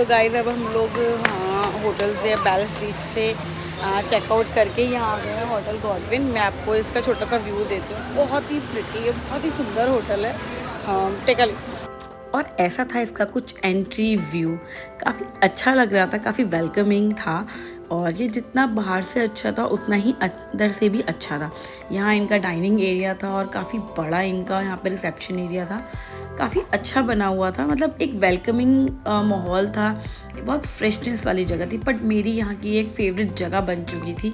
So guys अब हम लोग होटल से पैलेस बीच से चेकआउट करके यहाँ आ गए हैं होटल गॉडविन। मैं आपको इसका छोटा सा व्यू देती हूँ। बहुत ही प्रिटी है, बहुत ही सुंदर होटल है। Take a look. और ऐसा था इसका कुछ एंट्री व्यू, काफ़ी अच्छा लग रहा था, काफ़ी वेलकमिंग था। और ये जितना बाहर से अच्छा था उतना ही अंदर से भी अच्छा था। यहाँ इनका डाइनिंग एरिया था और काफ़ी बड़ा इनका यहाँ पर रिसेप्शन एरिया था। काफ़ी अच्छा बना हुआ था, मतलब एक वेलकमिंग माहौल था। बहुत फ्रेशनेस वाली जगह थी। बट मेरी यहाँ की एक फेवरेट जगह बन चुकी थी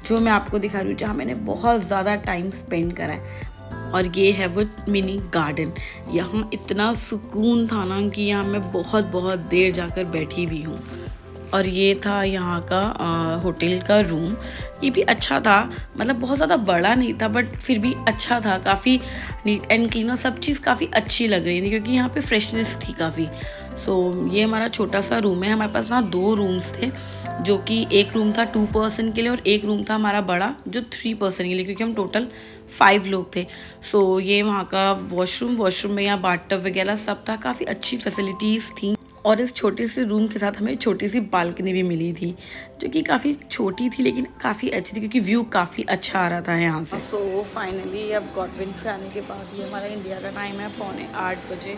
जो मैं आपको दिखा रही हूँ, जहाँ मैंने बहुत ज़्यादा टाइम स्पेंड करा है। और ये है वो मिनी गार्डन। यहाँ इतना सुकून था ना कि यहाँ मैं बहुत बहुत देर जाकर बैठी भी हूँ। और ये था यहाँ का होटल का रूम। ये भी अच्छा था, मतलब बहुत ज़्यादा बड़ा नहीं था बट फिर भी अच्छा था। काफ़ी नीट एंड क्लीन और सब चीज़ काफ़ी अच्छी लग रही थी क्योंकि यहाँ पे फ्रेशनेस थी काफ़ी। सो ये हमारा छोटा सा रूम है। हमारे पास वहाँ 2 रूम्स थे, जो कि एक रूम था 2 पर्सन के लिए और एक रूम था हमारा बड़ा जो 3 पर्सन के लिए, क्योंकि हम टोटल 5 लोग थे। सो ये वहाँ का वॉशरूम में यहाँ बाथटब वगैरह सब था। काफ़ी अच्छी फैसिलिटीज़ थी। और इस छोटे से रूम के साथ हमें छोटी सी बालकनी भी मिली थी, जो कि काफ़ी छोटी थी लेकिन काफ़ी अच्छी थी क्योंकि व्यू काफ़ी अच्छा आ रहा था यहाँ से। सो फाइनली अब गॉडविन से आने के बाद ये हमारा इंडिया का टाइम है 7:45 बजे।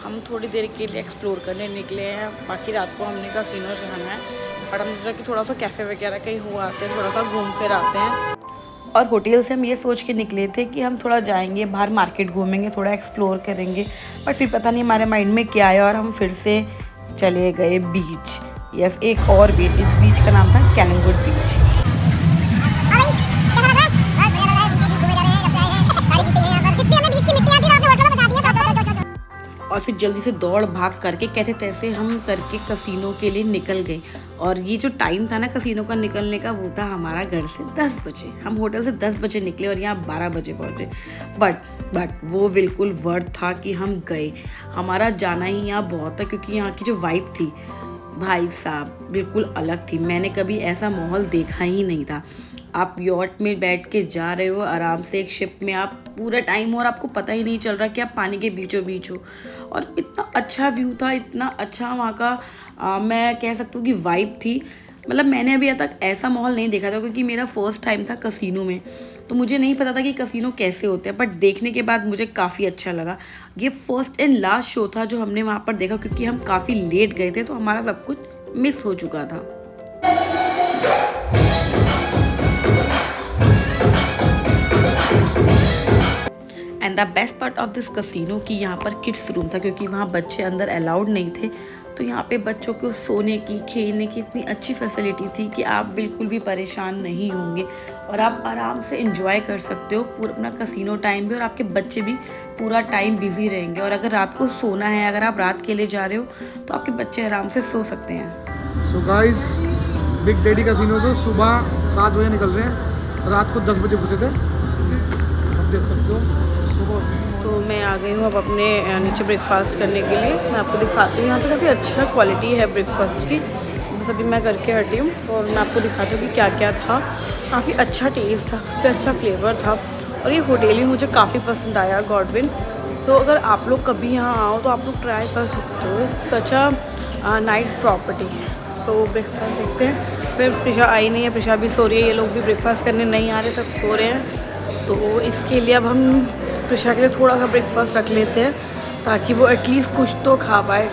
हम थोड़ी देर के लिए एक्सप्लोर करने निकले हैं। बाकी रात को हमने कैसीनो जाना है, बट हम सोचा कि थोड़ा सा कैफ़े वगैरह कहीं हुआ आते हैं, थोड़ा सा घूम फिर आते हैं। और होटल से हम ये सोच के निकले थे कि हम थोड़ा जाएंगे बाहर, मार्केट घूमेंगे, थोड़ा एक्सप्लोर करेंगे। बट फिर पता नहीं हमारे माइंड में क्या आया और हम फिर से चले गए बीच। यस, एक और बीच। इस बीच का नाम था कैलिंगुड बीच। और फिर जल्दी से दौड़ भाग करके कहते तैसे हम करके कसीनो के लिए निकल गए। और ये जो टाइम था ना कसीनो का निकलने का, वो था हमारा घर से 10 बजे। हम होटल से 10 बजे निकले और यहाँ 12 बजे पहुँचे। बट वो बिल्कुल वर्थ था कि हम गए। हमारा जाना ही यहाँ बहुत था क्योंकि यहाँ की जो वाइब थी भाई साहब बिल्कुल अलग थी। मैंने कभी ऐसा माहौल देखा ही नहीं था। आप यॉट में बैठ के जा रहे हो आराम से, एक शिप में आप पूरा टाइम हो और आपको पता ही नहीं चल रहा कि आप पानी के बीचों बीच हो। और इतना अच्छा व्यू था, इतना अच्छा वहाँ का मैं कह सकती हूँ कि वाइब थी। मतलब मैंने अभी तक ऐसा माहौल नहीं देखा था क्योंकि मेरा फर्स्ट टाइम था कसीनो में, तो मुझे नहीं पता था कि कसीनो कैसे होते हैं। बट देखने के बाद मुझे काफ़ी अच्छा लगा। ये फर्स्ट एंड लास्ट शो था जो हमने वहाँ पर देखा क्योंकि हम काफ़ी लेट गए थे, तो हमारा सब कुछ मिस हो चुका था। And the best part of this casino कि यहाँ पर किड्स रूम था क्योंकि वहाँ बच्चे अंदर अलाउड नहीं थे। तो यहाँ पे बच्चों को सोने की, खेलने की इतनी अच्छी फैसिलिटी थी कि आप बिल्कुल भी परेशान नहीं होंगे और आप आराम से एंजॉय कर सकते हो पूरा अपना कसिनो टाइम भी। और आपके बच्चे भी पूरा टाइम बिजी रहेंगे। और अगर रात को सोना है, अगर आप रात के लिए जा रहे हो तो आपके बच्चे आराम से सो सकते हैं। So guys, big daddy casino से सुबह 7 बजे निकल रहे हैं, रात को 10 बजे पहुँचे थे। आप देख सकते हो तो मैं आ गई हूँ अब अपने नीचे ब्रेकफास्ट करने के लिए। मैं आपको दिखाती हूँ यहाँ पे काफ़ी अच्छा क्वालिटी है ब्रेकफास्ट की। बस अभी मैं करके हटी हूँ और मैं आपको दिखाती हूँ कि क्या क्या था। काफ़ी अच्छा टेस्ट था, काफ़ी अच्छा फ्लेवर था और ये होटल भी मुझे काफ़ी पसंद आया गॉडविन। तो अगर आप लोग कभी यहाँ आओ तो आप लोग ट्राई कर सकते हो। सच अ नाइस प्रॉपर्टी है। तो ब्रेकफास्ट देखते हैं। फिर प्रिशा आई नहीं है, प्रिशा भी सो रही है, ये लोग भी ब्रेकफास्ट करने नहीं आ रहे, सब सो रहे हैं। तो इसके लिए अब हम प्रिशा के लिए थोड़ा सा ब्रेकफास्ट रख लेते हैं ताकि वो एटलीस्ट कुछ तो खा पाए।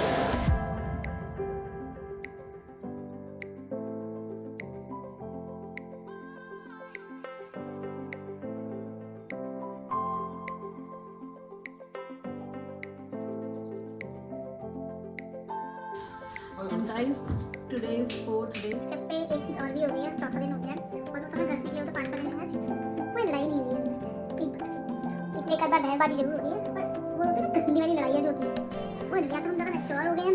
स्टेप पे एक चीज़ और भी हो गई है, चौथा दिन हो गया है और वो समय घर से निकले हो तो 5वां दिन है आज। कोई लड़ाई नहीं हुई है। एक आध बार बहसबाजी जरूर हो गई है, पर वो होती है ना गंदी वाली लड़ाइयाँ जो होती है वो या तो हम ज़्यादा मैच्योर हो गए हैं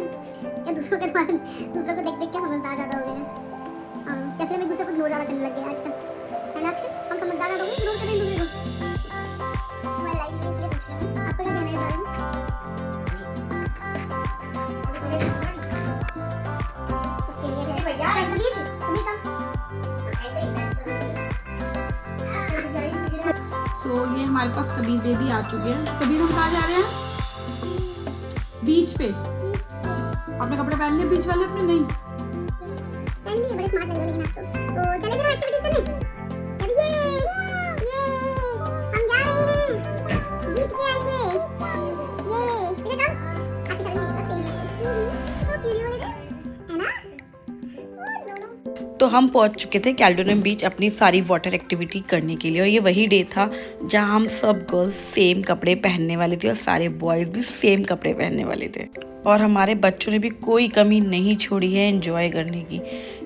या दूसरों को देख देख के समझदार ज़्यादा हो गए हैं, या फिर हम एक दूसरे को इग्नोर ज़्यादा करने लग गए आजकल, है ना अक्षय? हम समझदार ज़्यादा हो गए, इग्नोर कर रहे हैं दूसरे को। मैं लाइव में इसलिए पूछ रही हूँ, आपको क्या कहना है इस बारे में? तो ये हमारे पास कबीर बेबी आ चुके हैं। कबीर हम कहाँ जा रहे हैं? बीच पे। आपने कपड़े पहन लिए बीच वाले अपने? नहीं पहन लिए, बड़े स्मार्ट लग रहे हो लेकिन आप तो चले जरा एक्टिविटीज करने। चलिए ये हम जा रहे हैं, जीत के आएंगे ये। मुझे कब आपकी शर्म नहीं लगती है ना? तो हम पहुंच चुके थे कैल्डोनियम बीच अपनी सारी वाटर एक्टिविटी करने के लिए, और ये वही डे था जहां हम सब गर्ल्स सेम कपड़े पहनने वाले थे और सारे बॉयज़ भी सेम कपड़े पहनने वाले थे। और हमारे बच्चों ने भी कोई कमी नहीं छोड़ी है एंजॉय करने की।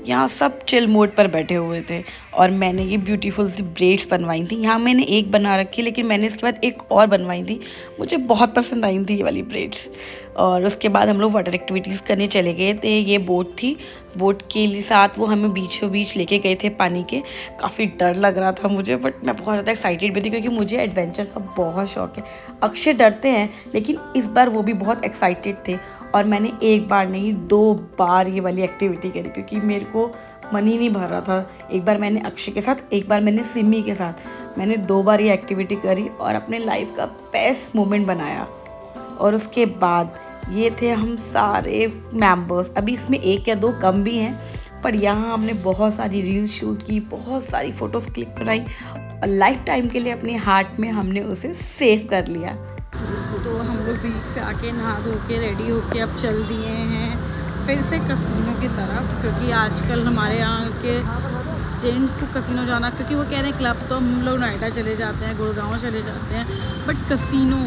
यहाँ सब चिल मोड पर बैठे हुए थे और मैंने ये ब्यूटीफुल सी ब्रेड्स बनवाई थी। यहाँ मैंने एक बना रखी, लेकिन मैंने इसके बाद एक और बनवाई थी, मुझे बहुत पसंद आई थी ये वाली ब्रेड्स। और उसके बाद हम लोग वाटर एक्टिविटीज़ करने चले गए थे। ये बोट थी, बोट के साथ वो हमें बीचों बीच लेके गए थे पानी के। काफ़ी डर लग रहा था मुझे, बट मैं बहुत ज़्यादा एक्साइटेड भी थी क्योंकि मुझे एडवेंचर का बहुत शौक है। अक्षय डरते हैं, लेकिन इस बार वो भी बहुत एक्साइटेड थे और मैंने एक बार नहीं 2 बार ये वाली एक्टिविटी करी क्योंकि मेरे को मन ही नहीं भर रहा था। एक बार मैंने अक्षय के साथ, एक बार मैंने सिमी के साथ, मैंने 2 बार ये एक्टिविटी करी और अपने लाइफ का बेस्ट मोमेंट बनाया। और उसके बाद ये थे हम सारे मेंबर्स, अभी इसमें 1 या 2 कम भी हैं, पर यहाँ हमने बहुत सारी रील शूट की, बहुत सारी फ़ोटोज़ क्लिक कराई और लाइफ टाइम के लिए अपने हार्ट में हमने उसे सेव कर लिया। तो हम लोग बीच से आके नहा धो के रेडी होके अब चल दिए हैं फिर से कसीनो की तरफ, क्योंकि आजकल हमारे यहाँ के जेंट्स को कसीनो जाना, क्योंकि वो कह रहे हैं क्लब तो हम लोग नोएडा चले जाते हैं, गुड़गांव चले जाते हैं, बट कसीनो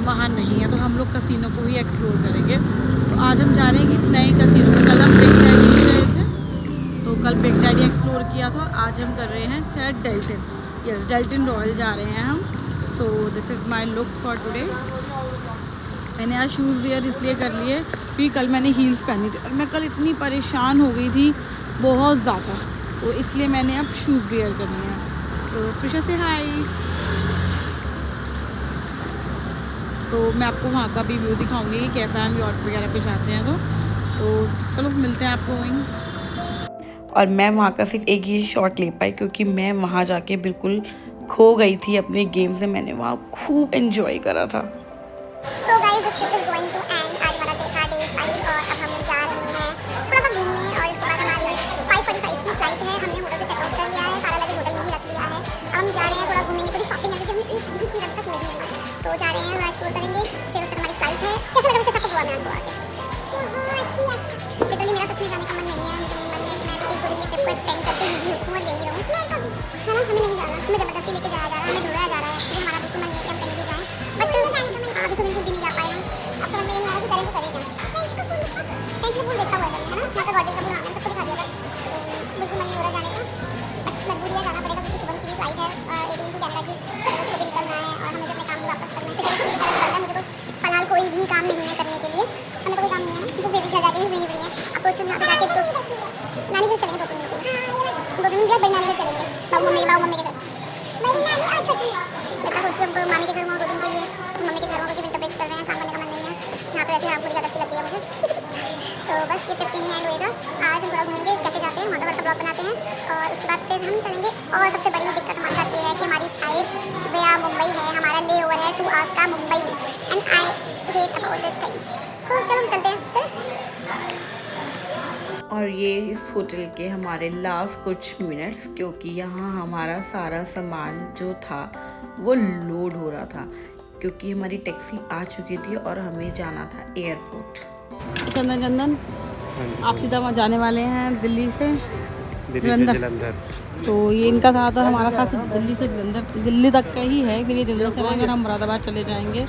वहाँ नहीं है, तो हम लोग कसीनो को ही एक्सप्लोर करेंगे। तो आज हम जा रहे हैं कि नए कसीनो में। कल हम बिग डैडी गए थे, तो कल बिग डैडी एक्सप्लोर किया था, और आज हम कर रहे हैं शायद डेल्टन, यस डेल्टन रॉयल जा रहे हैं हम। तो this is my look for today. मैंने आज शूज़ वेयर इसलिए कर लिए क्योंकि कल मैंने हील्स पहनी थी और मैं कल इतनी परेशान हो गई थी बहुत ज़्यादा, तो इसलिए मैंने अब शूज़ वेयर करनी है। तो प्रिशा से हाय। तो मैं आपको वहाँ का भी व्यू दिखाऊंगी कि कैसा हम यॉट वगैरह पे जाते हैं। तो चलो मिलते हैं आपको वहीं। और मैं वहाँ का सिर्फ एक ही शॉट ले पाई क्योंकि मैं वहाँ जाके बिल्कुल खो गई थी अपने गेम से। मैंने वहाँ खूब एंजॉय करा था। So guys, this trip is going to end. आज हमारा दिन था day 5 और अब हम जा रहे हैं थोड़ा सा घूमने, और इसके बाद हमारी 5:45 की फ्लाइट है। हमने होटल से चेकआउट कर लिया है, सारा लगेज होटल में ही रख लिया है। अब हम जा रहे हैं, थोड़ा घूमेंगे, थोड़ी शॉपिंग है क्योंकि हमें एक भी चीज़ अभी तक मिली नहीं, तो जा रहे हैं, थोड़ा एक्सप्लोर करेंगे, फिर उसके बाद हमारी फ्लाइट है। कैसा लगा मुझे आपको गोवा में आपको आके? लिटरली मेरा सच में जाने का मन नहीं है, मुझे मन है कि मैं भी 1-2 दिन की ट्रिप को एक्सटेंड करके यही रुकूँ और यही रहूँ, है ना। हमें नहीं जाना, हमें ज़बरदस्ती लेके जाया जा रहा है, हमें ढूंढाया जा रहा है। एक्चुअली हमारा बिल्कुल मन नहीं है कि हम कहीं भी जाएँ, बट अभी तो बिल्कुल भी नहीं जा पाए हम। अब समझ में नहीं आ रहा कि करें तो करें क्या। फ्रेंड्स को फूल देखा हुआ है ना, यहाँ का गॉडरेज का फूल हमें सबको दिखा दिया था, तो बिल्कुल मन नहीं हो रहा जाने का, बट मजबूरी है, जाना पड़ेगा क्योंकि शुभम की भी फ्लाइट है 18 की कनाडा की, उसको भी निकलना है और हमें अपने काम वापस करना है। फिर मुझे तो फिलहाल कोई भी काम नहीं है करने के लिए, हमें तो कोई काम नहीं है, तो बेबी घर जाके भी फ्री है। अब सोचो यहाँ पे जाके नानी घर चलेंगे 2-3 दिन के लिए, 2 दिन बड़ी नानी घर चलेंगे, बाबू मम्मी के घर। जितना सोचिए हमको मामी के घर में 2 दिन के लिए, तो मम्मी के घर में विंटर ब्रेक चल रहे हैं, काम करने का मन नहीं है यहाँ पे, वैसे रामपुरी का दस्ती लगती है मुझे। तो बस ये ट्रिप यहीं एंड होएगा। आज हम थोड़ा घूमेंगे, कैसे जाते हैं वहाँ का बड़ा ब्लॉग बनाते हैं, और उसके बाद फिर हम चलेंगे। और सबसे बड़ी दिक्कत हमारे साथ ये है कि हमारी फ्लाइट वया मुंबई है, हमारा ले ओवर है 2 आवर्स का मुंबई में, and I hate about this thing. So चलो हम चलते हैं फिर। और ये इस होटल के हमारे लास्ट कुछ मिनट्स, क्योंकि यहाँ हमारा सारा सामान जो था वो लोड हो रहा था, क्योंकि हमारी टैक्सी आ चुकी थी और हमें जाना था एयरपोर्ट। चंदन आप सीधा वहाँ जाने वाले हैं दिल्ली से जलंधर। तो ये इनका साथ और हमारा साथ दिल्ली से जलंधर, दिल्ली तक का ही है, फिर ये जलंधर चलाएंगे और हम मुरादाबाद चले जाएंगे।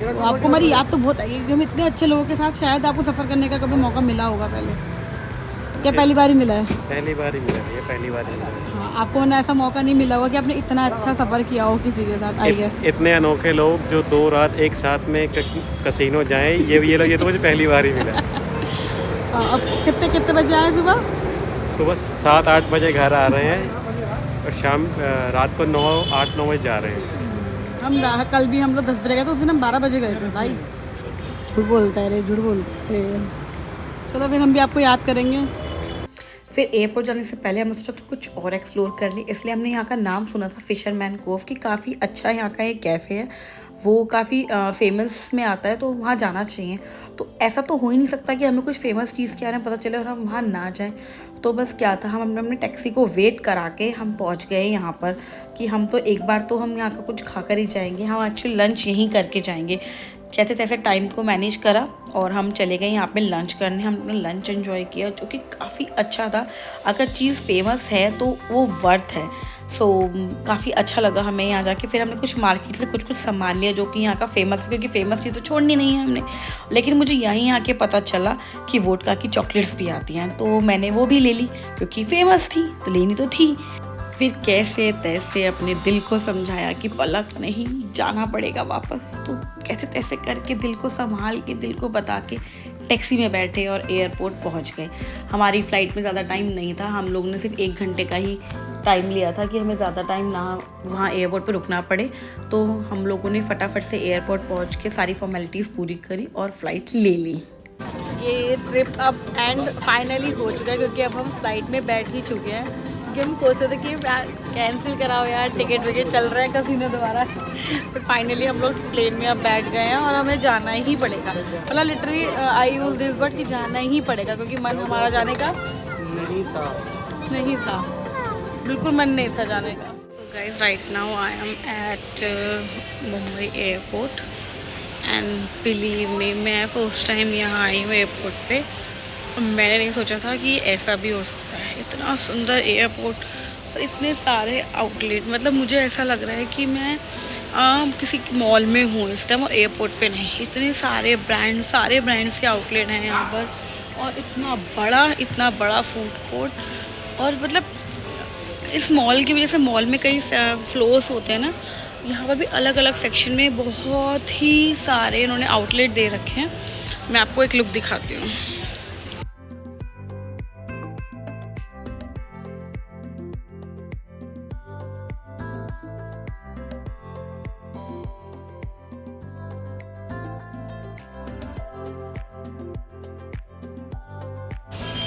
तो आपको हमारी याद तो बहुत आएगी क्योंकि हम इतने अच्छे लोगों के साथ शायद आपको सफ़र करने का कभी मौका मिला होगा पहले, क्या पहली बार ही मिला है? पहली बार ही मिला है, ये पहली बार ही मिला है। हाँ, आपको ना ऐसा मौका नहीं मिला होगा कि आपने इतना अच्छा सफ़र किया हो किसी के साथ। आइए इतने अनोखे लोग जो 2 रात एक साथ में कसीनो जाएं, ये तो मुझे पहली बार ही मिला है। अब कितने बजे आए? सुबह 7-8 बजे घर आ रहे हैं और शाम रात को 8-9 बजे जा रहे हैं। हम कल भी हम लोग 10 बजे गए, तो उस दिन हम 12 बजे गए थे भाई। झूठ बोलता है रे, झूठ बोलते। चलो फिर हम भी आपको याद करेंगे। फिर एयरपोर्ट जाने से पहले हमने सोचा तो कुछ और एक्सप्लोर कर लें, इसलिए हमने यहाँ का नाम सुना था फिशरमैन कोव कि काफ़ी अच्छा यहाँ का एक कैफ़े है, वो काफ़ी फेमस में आता है, तो वहाँ जाना चाहिए। तो ऐसा तो हो ही नहीं सकता कि हमें कुछ फेमस चीज़ के बारे में पता चले और हम वहाँ ना जाएं। तो बस क्या था, हम अपने टैक्सी को वेट करा के हम पहुँच गए यहाँ पर कि हम तो एक बार तो हम यहाँ का कुछ खा कर ही जाएंगे, हम एक्चुअली लंच यहीं करके जाएंगे। जैसे तैसे टाइम को मैनेज करा और हम चले गए यहाँ पे लंच करने। हम अपना लंच एंजॉय किया जो कि काफ़ी अच्छा था। अगर चीज़ फेमस है तो वो वर्थ है। सो काफ़ी अच्छा लगा हमें यहाँ जाके। फिर हमने कुछ मार्केट से कुछ सामान लिया जो कि यहाँ का फेमस है, क्योंकि फेमस चीज़ तो छोड़नी नहीं है हमने। लेकिन मुझे यहीं आके पता चला कि वोडका की चॉकलेट्स भी आती हैं, तो मैंने वो भी ले ली क्योंकि फेमस थी तो लेनी तो थी। फिर कैसे तैसे अपने दिल को समझाया कि पलक नहीं, जाना पड़ेगा वापस। तो कैसे तैसे करके दिल को संभाल के, दिल को बता के टैक्सी में बैठे और एयरपोर्ट पहुंच गए। हमारी फ़्लाइट में ज़्यादा टाइम नहीं था, हम लोगों ने सिर्फ 1 घंटे का ही टाइम लिया था कि हमें ज़्यादा टाइम ना वहाँ एयरपोर्ट पे रुकना पड़े। तो हम लोगों ने फटाफट से एयरपोर्ट पहुँच के सारी फॉर्मेलिटीज़ पूरी करी और फ़्लाइट ले ली। ये ट्रिप अब एंड फाइनली हो चुका है, क्योंकि अब हम फ्लाइट में बैठ ही चुके हैं। हम सोच रहे थे कि कैंसिल कराओ यार, टिकट विकेट चल रहा है कसीनो दोबारा। बट फाइनली हम लोग प्लेन में अब बैठ गए हैं और हमें जाना ही पड़ेगा। मतलब literally I use this word कि जाना ही पड़ेगा, क्योंकि मन हमारा जाने का नहीं था, बिल्कुल मन नहीं था जाने का। तो guys right now I am at Mumbai airport and believe me, मैं फर्स्ट टाइम यहाँ आई हूँ एयरपोर्ट पे। मैंने नहीं सोचा था कि ऐसा भी हो सकता है। इतना सुंदर एयरपोर्ट और इतने सारे आउटलेट, मतलब मुझे ऐसा लग रहा है कि मैं किसी मॉल में हूँ इस टाइम और एयरपोर्ट पे नहीं। इतने सारे ब्रांड्स के आउटलेट हैं यहाँ पर, और इतना बड़ा फूड कोर्ट। और मतलब इस मॉल की वजह से, मॉल में कई फ्लोर्स होते हैं ना, यहाँ पर भी अलग अलग सेक्शन में बहुत ही सारे इन्होंने आउटलेट दे रखे हैं। मैं आपको एक लुक दिखाती हूँ।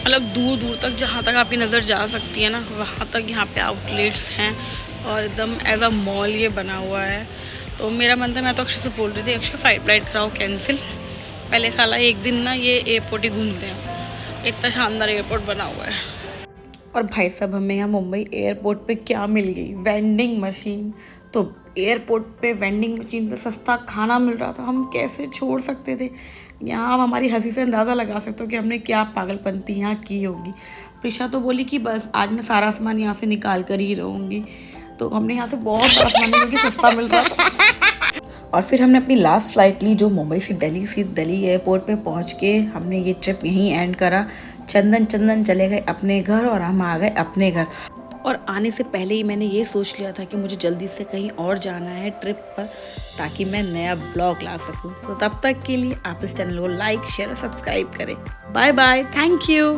मतलब दूर दूर तक जहाँ तक आपकी नज़र जा सकती है ना, वहाँ तक यहाँ पे आउटलेट्स हैं और एकदम एज अ मॉल ये बना हुआ है। तो मेरा मन था, मैं तो अक्षय से बोल रही थी, अक्षय फ्लाइट कराओ कैंसिल, पहले साला एक दिन ना ये एयरपोर्ट ही घूमते हैं, इतना शानदार एयरपोर्ट बना हुआ है। और भाई साहब हमें यहाँ मुंबई एयरपोर्ट पे क्या मिल गई, वेंडिंग मशीन। तो एयरपोर्ट पे वेंडिंग मशीन से सस्ता खाना मिल रहा था, हम कैसे छोड़ सकते थे। यहाँ आप हमारी हंसी से अंदाज़ा लगा सकते हो कि हमने क्या पागलपंती यहाँ की होगी। प्रिशा तो बोली कि बस आज मैं सारा सामान यहाँ से निकाल कर ही रहूँगी। तो हमने यहाँ से बहुत सारा सामान लिया क्योंकि सस्ता मिल रहा था। और फिर हमने अपनी लास्ट फ़्लाइट ली जो मुंबई से दिल्ली एयरपोर्ट पे पहुँच के हमने ये ट्रिप यहीं एंड करा। चंदन चले गए अपने घर और हम आ गए अपने घर। और आने से पहले ही मैंने ये सोच लिया था कि मुझे जल्दी से कहीं और जाना है ट्रिप पर, ताकि मैं नया ब्लॉग ला सकूं। तो तब तक के लिए आप इस चैनल को लाइक, शेयर और सब्सक्राइब करें। Bye bye, thank you.